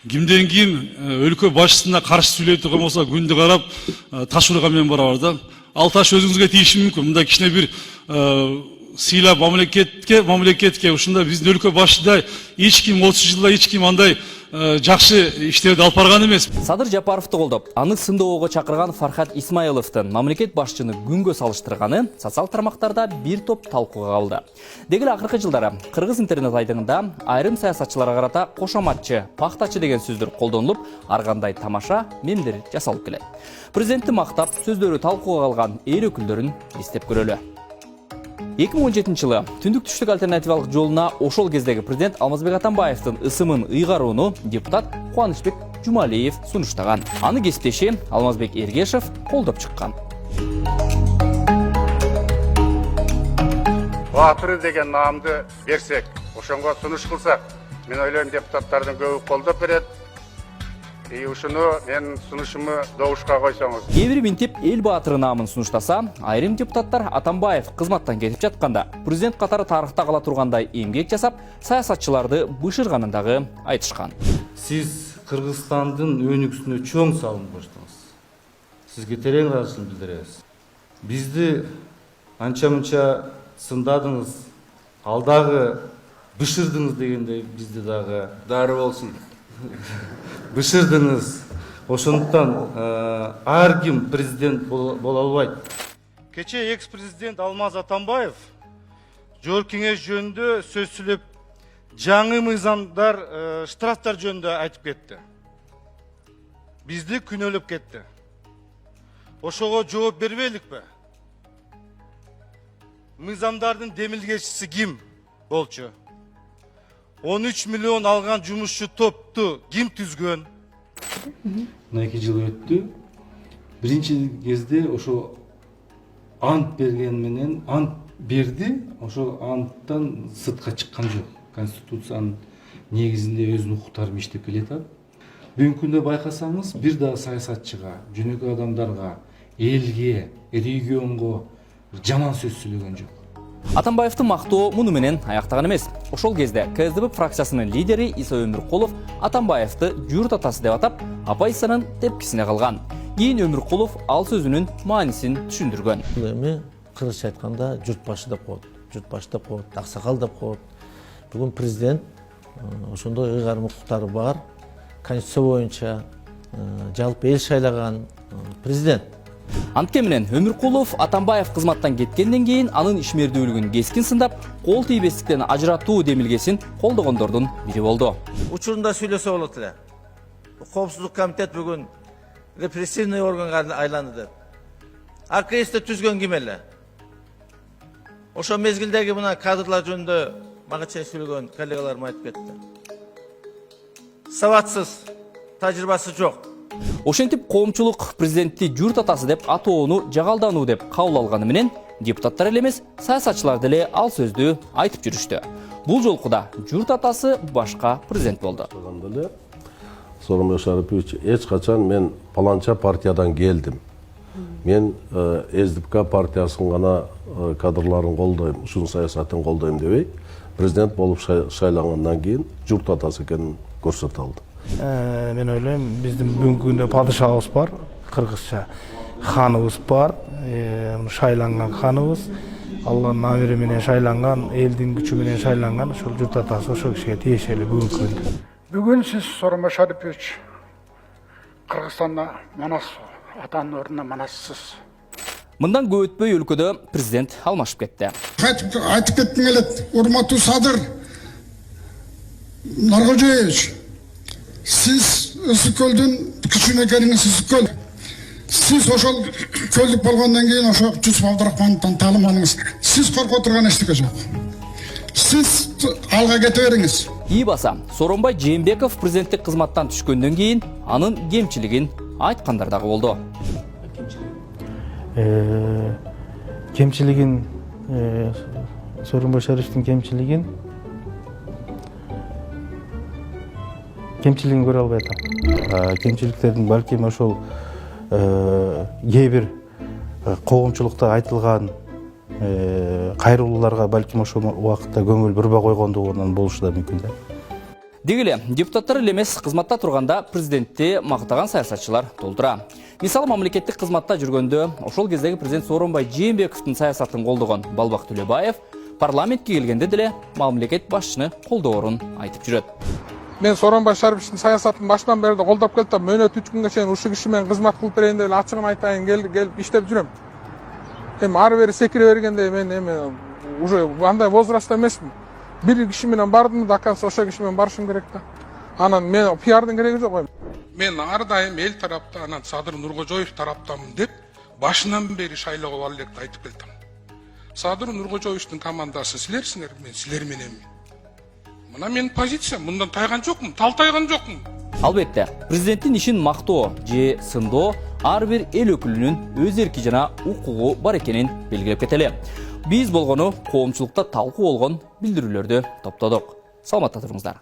Кимден кийин өлкө башчысына каршы сүйлөй турган болсо күндү карап таш ураган менен барабыз да. Ал таш өзүңүзгө тийиши мүмкүн. Мында кичине бир сыйлап мамлекетке ушунда биздин өлкө башчыда эч ким 30 жылда эч ким андай жакшы иштерди алып барган эмес. Садыр Жапаровду колдоп, аны сындоого чакырган Фархат Исмаиловдун мамлекет башчыны күнгө салыштырганы социал тармактарда бир топ талкууга калды. Дегеле акыркы жылдары кыргыз интернет айдыңында айрым саясатчыларга карата кошоматчы, пактачы деген сөздөр колдонулуп, ар кандай тамаша мемдер жасалып келет. Президентти мактап, сөздөрү талкууга калган эл өкүлдөрүн эстеп көрөлү. 2017 жылы түндүк түштүк альтернативалык жолуна ошол кездеги президент Алмазбек Атамбаевдин ысымын ыйгарууну депутат Кубанычбек Жумалиев сунуштаган. Аны кесиптеши Алмазбек Эргешев колдоп чыккан. Батыры деген наамды берсек, ошонго сунуш кылсак, мен ойлойм депутаттардын көбү колдоп берет. Ушуну мен сунушуму добушка койсоңуз. Кээ бир минтип эл баатыры наамын сунуштаса, айрым депутаттар Атамбаев кызматтан кетип жатканда, президент катары тарыхта кала тургандай эмгек жасап, саясатчыларды бышырганын дагы айтышкан. Сиз Кыргызстандын өнүгүсүнө чоң салым коштуңуз. Сизге терең ыраазычылык билдиребиз. Бизди анча-мынча сындадыңыз, алдагы бышырдыңыз дегендей бизди дагы дары болсун. Бышырдыңыз. Ошондуктан ар ким президент боло албайт. Кече экс-президент Алмаз Атамбаев жогорку кеңеш жөнүндө сөз сүйлөп, жаңы мыйзамдар, штрафтар жөнүндө айтып кетти. Бизди күнөөлөп кетти. Ошого жооп бербейликпи? Мыйзамдардын демилгечиси ким болчу? 13 миллион алган жумушчу топту ким түзгөн? Мына 2 жыл өттү. Биринчи кезде ошо ант берген менен ант берди, ошо анттан сыртка чыккан жок. Конституциянын негизинде өзүнүн укуктары иштеп келатат. Бүгүнкү күндө байкасаңыз, бир да саясатчыга, жөнөкөй адамдарга, элге, регионго жаман сөз сүйлөгөн жок. Атамбаевдин мактоо муну менен аяктаган эмес. Ошол кезде КСДП фракциясынын лидери Иса Өмүркулов Атамбаевди журт атасы деп атап, оппозициянын тепкисине калган. Кийин Өмүркулов ал сөзүнүн маанисин түшүндүргөн. Эми кыргызча айтканда журт башы деп коет, аксакал деп коет. Бүгүн президент ошондой ыйгарым укуктары бар, конституция боюнча жалпы эл шайлаган президент. Антке менен Өмүркулов Атамбаев кызматтан кеткенден кийин анын ишмердүүлүгүн кескин сындап, кол тийбестиктен ажыратуу демилгесин колдогондордун бири болду. Учурунда сүйлөсө болот эле. Коопсуздук комитет бүгүн репрессивный органга айланды деп. АКСти түзгөн ким эле? Ошо мезгилдеги мына кадрлар жөнүндө мага чейин сүйлөгөн коллегаларым айтып кетти. Сабатсыз, тажрыйбасы жок. Ошентип коомчулук президентти журт атасы деп атоону жагалдануу деп кабыл алганы менен депутаттар эле эмес, саясатчылар деле ал сөздү айтып жүрүштү. Бул жолку да журт атасы башка президент болду. Сооронбай Шарипович, эч качан мен паланча партиядан келдим. Мен СДПК партиясынын гана кадрларын колдойм, ушунун саясатын колдойм дебей, президент болуп шайлангандан кийин журт атасы экенин көрсөтө алды. Мен ойлойм, биздин бүгүнкү күндө падышабыз бар, кыргызча ханыбыз бар, шайланган ханыбыз, Алланын амири менен шайланган, элдин күчү менен шайланган, ошол журт атасы ошол кишиге тиешелүү бүгүнкү күндө. Бүгүн сиз Сооронбай Шарипович Кыргызстанда манас, атанын ордуна манассыз. Мындан көп өтпөй өлкөдө президент алмашып кетти. Айтып кетким келет, урматтуу Садыр Наркожоевич, сиз Ысык-Көлдүн күчүнө экениңиз Ысык-Көл. Сиз ошол көлдүк болгондон кийин ошо Жусуп Абдрахмановдон таалим алыңыз. Сиз коркуп турган эчтеке жок. Сиз алга кете бериңиз. Баса, Сооронбай Жээнбеков президенттик кызматтан түшкөндөн кийин анын кемчилигин айткандар дагы болду. Кемчилигин, Сооронбай Шариповдун кемчилигин көрө албай атам. Кемчиликтердин балким ошол кээ бир коомчулукта айтылган кайрылууларга балким ошол убакытта көңүл бурбай койгондугунан болушу да мүмкүн да. Деги эле депутаттар эле эмес кызматта турганда президентти мактаган саясатчылар толтура. Мисалы мамлекеттик кызматта жүргөндө ошол кездеги президент Сооронбай Жээнбековдун саясатын колдогон Балбак Төлөбаев парламентке келгенде деле мамлекет башчыны колдоорун айтып жүрөт. Мен Сооронбай Шариповичтин саясатын баштан бери колдоп келатам. Мөөнөт 3 күнгө чейин ушул киши менен кызмат кылып берейин деп ачыгын айтайын келип иштеп жүрөм. Эми ары бери секире бергенде мен уже андай возрастта эмесмин. Бир киши менен бардым да, оказывается, ошол киши менен барышым керек да. Анан мен пиардын кереги жок. Мен ар дайым эл тарапта, анан Садыр Нуркожоев тараптамын деп башынан бери шайлоого бар электи айтып келдим. Садыр Нуркожоевдун командасы силерсиңер, мен силер мененмин. Мына менин позициям, мындан тайган жокмун, талтайган жокмун. Албетте, президенттин ишин мактоо же сындоо ар бир эл өкүлүнүн өз эрки жана укугу бар экенин белгилеп кетели. Биз болгону коомчулукта талкуу болгон билдирүүлөрдү топтодук. Саламатта туруңуздар.